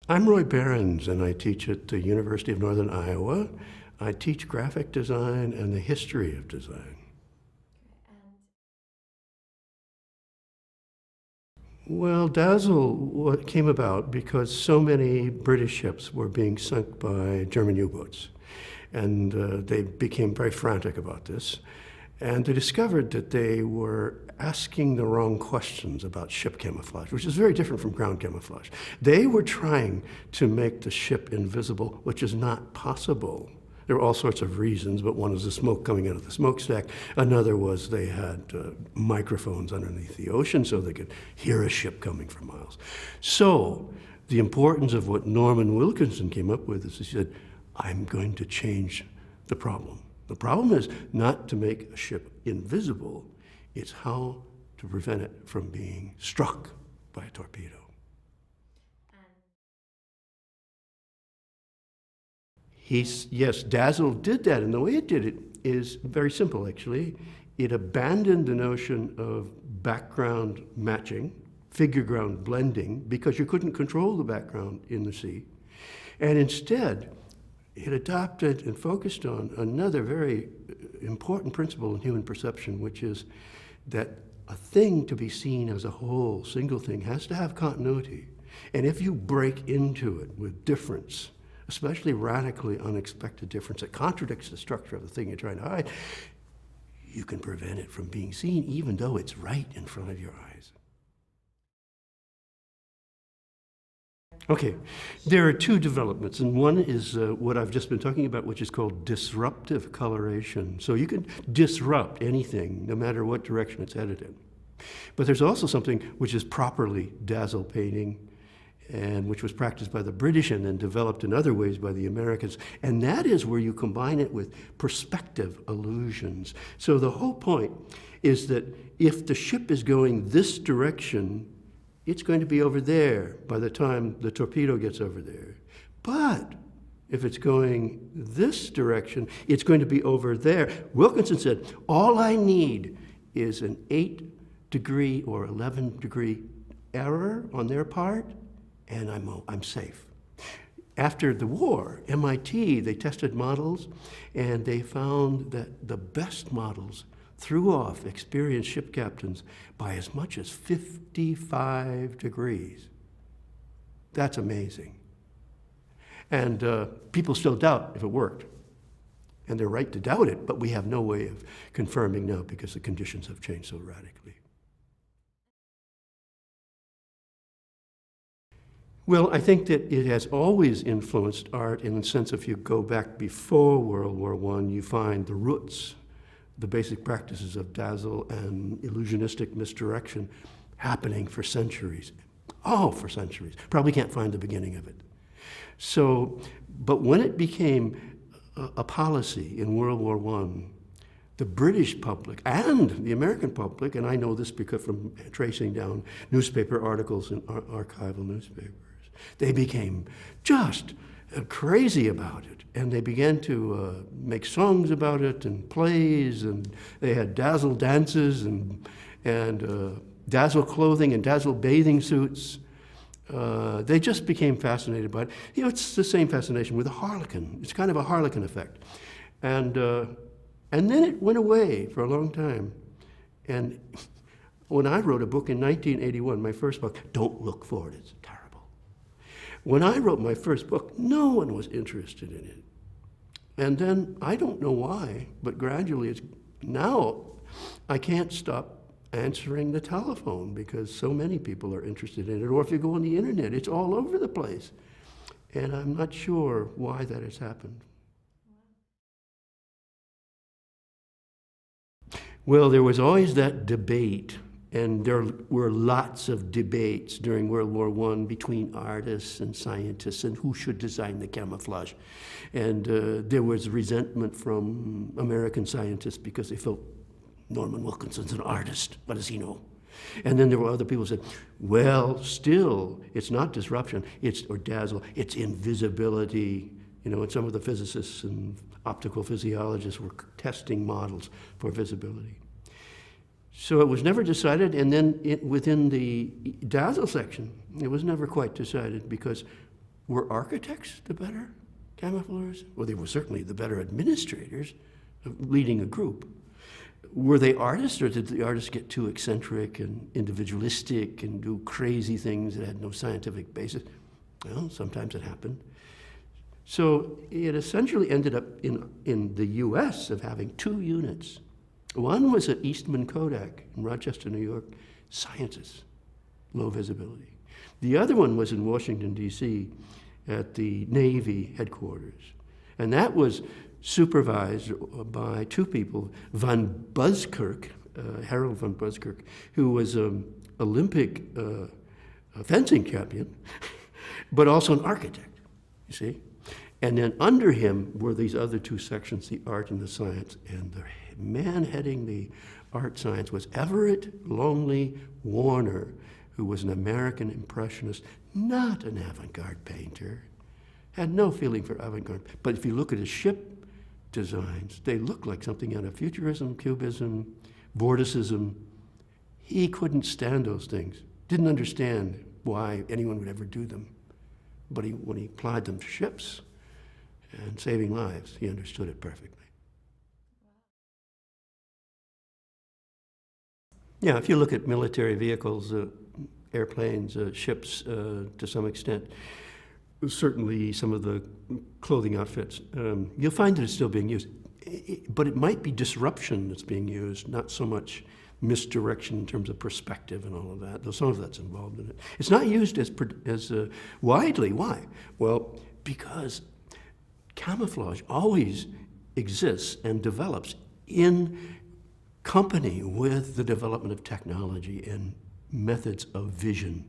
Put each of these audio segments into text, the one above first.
I'm Roy Behrens, and I teach at the University of Northern Iowa. I teach graphic design and the history of design. Well, Dazzle came about because so many British ships were being sunk by German U-boats. And they became very frantic about this. And they discovered that they were asking the wrong questions about ship camouflage, which is very different from ground camouflage. They were trying to make the ship invisible, which is not possible. There were all sorts of reasons, but one was the smoke coming out of the smokestack. Another was they had microphones underneath the ocean so they could hear a ship coming for miles. So the importance of what Norman Wilkinson came up with is he said, I'm going to change the problem. The problem is not to make a ship invisible, it's how to prevent it from being struck by a torpedo. Yes, Dazzle did that, and the way it did it is very simple, actually. It abandoned the notion of background matching, figure ground blending, because you couldn't control the background in the sea. And instead, it adopted and focused on another very important principle in human perception, which is that a thing to be seen as a whole, single thing, has to have continuity. And if you break into it with difference, especially radically unexpected difference that contradicts the structure of the thing you're trying to hide, you can prevent it from being seen even though it's right in front of your eyes. Okay, there are two developments, and one is what I've just been talking about, which is called disruptive coloration. So you can disrupt anything, no matter what direction it's headed in. But there's also something which is properly dazzle painting, and which was practiced by the British and then developed in other ways by the Americans. And that is where you combine it with perspective illusions. So the whole point is that if the ship is going this direction, it's going to be over there by the time the torpedo gets over there. But if it's going this direction, it's going to be over there. Wilkinson said, all I need is an 8-degree or 11-degree error on their part, and I'm safe. After the war, MIT, they tested models, and they found that the best models threw off experienced ship captains by as much as 55 degrees. That's amazing. And people still doubt if it worked. And they're right to doubt it, but we have no way of confirming now because the conditions have changed so radically. Well, I think that it has always influenced art in the sense if you go back before World War I, you find the roots, the basic practices of dazzle and illusionistic misdirection happening for centuries. Oh, for centuries. Probably can't find the beginning of it. So, but when it became a policy in World War I, the British public and the American public, and I know this because from tracing down newspaper articles in archival newspapers, they became just crazy about it. And they began to make songs about it and plays, and they had dazzle dances and dazzle clothing and dazzle bathing suits. They just became fascinated by it. You know, it's the same fascination with a harlequin. It's kind of a harlequin effect. And then it went away for a long time. And when I wrote a book in 1981, my first book, don't look for it, it's terrible. When I wrote my first book, no one was interested in it. And then, I don't know why, but gradually now I can't stop answering the telephone because so many people are interested in it. Or if you go on the internet, it's all over the place. And I'm not sure why that has happened. Well, there was always that debate, and there were lots of debates during World War I between artists and scientists and who should design the camouflage. And there was resentment from American scientists because they felt Norman Wilkinson's an artist. What does he know? And then there were other people who said, well, still, it's not disruption, or dazzle, it's invisibility. You know, and some of the physicists and optical physiologists were testing models for visibility. So it was never decided, and then within the dazzle section, it was never quite decided because Were architects the better camoufleurs? Well, they were certainly the better administrators of leading a group. Were they artists, or did the artists get too eccentric and individualistic and do crazy things that had no scientific basis? Well, sometimes it happened. So it essentially ended up in the US of having two units. One was at Eastman Kodak in Rochester, New York, scientists, low visibility. The other one was in Washington, D.C. at the Navy headquarters. And that was supervised by two people, Van Buskirk, Harold Van Buskirk, who was an Olympic fencing champion, but also an architect, you see? And then under him were these other two sections, the art and the science. And the man heading the art science was Everett Longley Warner, who was an American impressionist, not an avant-garde painter, had no feeling for avant-garde. But if you look at his ship designs, they look like something out of Futurism, Cubism, Vorticism. He couldn't stand those things, didn't understand why anyone would ever do them. But when he applied them to ships and saving lives, he understood it perfectly. Yeah, if you look at military vehicles, airplanes, ships, to some extent, certainly some of the clothing outfits, you'll find that it's still being used. But it might be disruption that's being used, not so much misdirection in terms of perspective and all of that, though some of that's involved in it. It's not used as widely. Why? Well, because camouflage always exists and develops in company with the development of technology and methods of vision.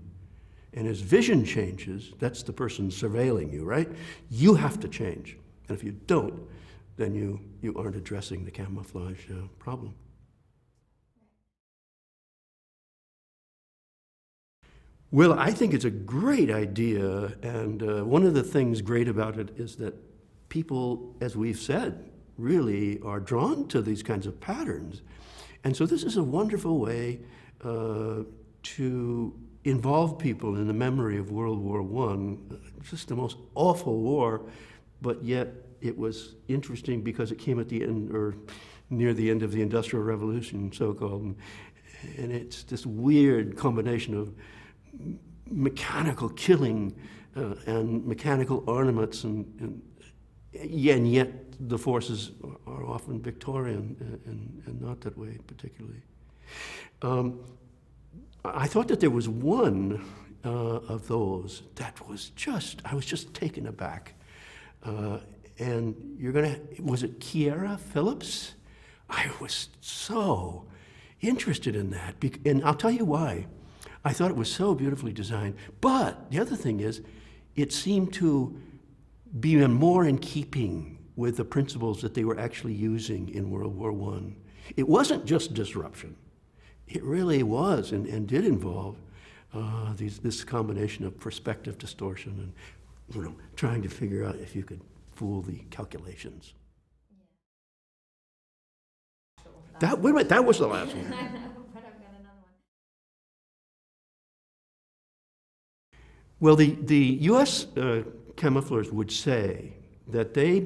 And as vision changes, that's the person surveilling you, right? You have to change. And if you don't, then you aren't addressing the camouflage problem. Well, I think it's a great idea, and one of the things great about it is that people, as we've said, really are drawn to these kinds of patterns. And so this is a wonderful way to involve people in the memory of World War I, just the most awful war, but yet it was interesting because it came at the end, or near the end of the Industrial Revolution, so-called, and it's this weird combination of mechanical killing and mechanical ornaments, and yet the forces are often Victorian and not that way particularly. I thought that there was one of those that was I was just taken aback. And was it Kiera Phillips? I was so interested in that, and I'll tell you why. I thought it was so beautifully designed, but the other thing is, it seemed to be more in keeping with the principles that they were actually using in World War I. It wasn't just disruption. It really was and did involve this combination of perspective distortion and trying to figure out if you could fool the calculations. Yeah. Wait a minute, that was the last one. But I've got another one. Well, the U.S. camoufleurs would say that they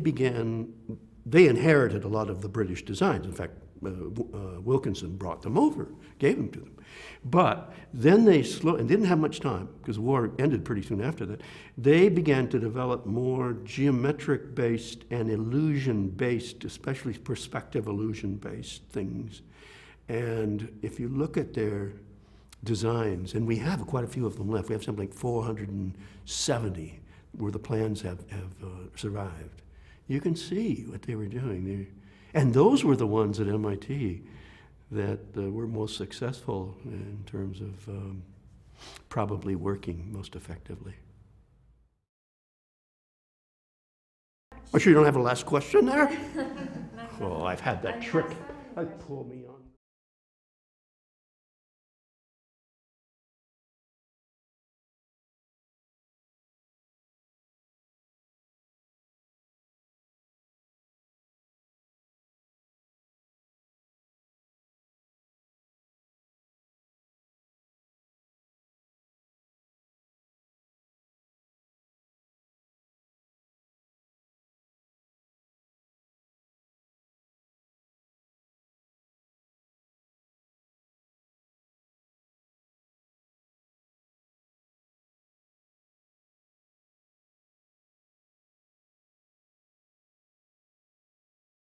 inherited a lot of the British designs. In fact, Wilkinson brought them over, gave them to them. But then they and didn't have much time, because the war ended pretty soon after that. They began to develop more geometric-based and illusion-based, especially perspective illusion-based things. And if you look at their designs, and we have quite a few of them left. We have something like 470 where the plans have survived. You can see what they were doing. And those were the ones at MIT that were most successful in terms of probably working most effectively. Oh, sure you don't have a last question there? Oh, I've had that trick. Pull me on.